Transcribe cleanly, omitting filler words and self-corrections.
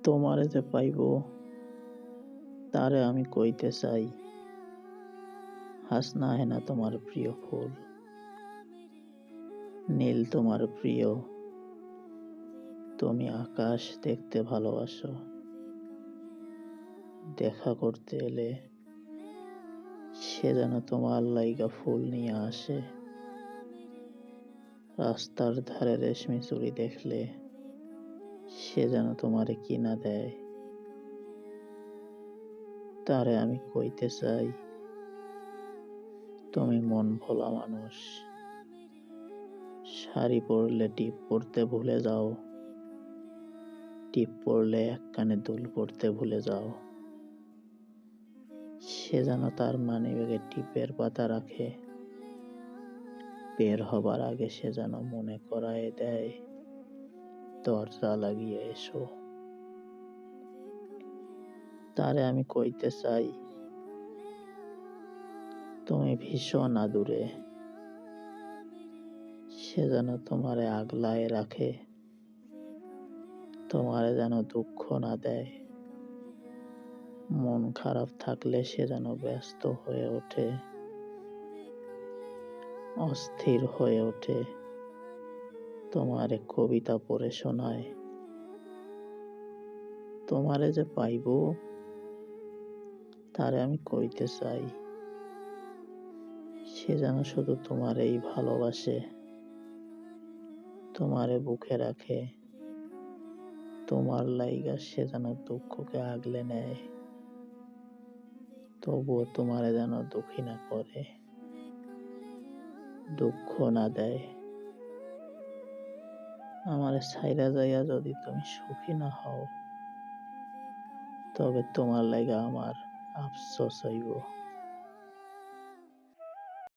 তোমারে যে পাইব তারে আমি কইতে চাই, হাসনা হেনা তোমার প্রিয় ফুল, নীল তোমার প্রিয়, তুমি আকাশ দেখতে ভালোবাসো, দেখা করতে এলে সে যেন তোমার লাইগা ফুল নিয়ে আসে, রাস্তার ধারে রেশমি চুড়ি দেখলে সে যেন তোমারে কিনা দেয়। তারে আমি কইতে চাই, তুমি মন ভোলা মানুষ, শাড়ি পরলে টিপ পরতে ভুলে যাও, টিপ পরলে এক কানে দুল পরতে ভুলে যাও। সে যেন তার মানিব্যাগে টিপের পাতা রাখে, বের হবার আগে সে যেন মনে করায় দেয়, দরজা লাগিয়ে এসো। তারে আমি কইতে চাই, তুমি ভীষণ আদুরে, সে যেন তোমারে আগলায় রাখে, তোমারে যেন দুঃখ না দেয়। মন খারাপ থাকলে সে যেন ব্যস্ত হয়ে ওঠে, অস্থির হয়ে ওঠে, তোমারে কবিতা পড়ে শোনায়। তোমারে যে পাইব তারে আমি কইতে চাই, সে যেন শুধু তোমারেই ভালোবাসে, তোমারে বুকে রাখে, তোমার লাইগা সে যেন দুঃখকে আগলে নেয়, তবুও তোমারে যেন দুঃখী না করে, দুঃখ না দেয়। আমারে ছাইরা যাইয়া যদি তুমি সুখী না হও, তবে তোমার লাইগা আমার আফসোস হইব।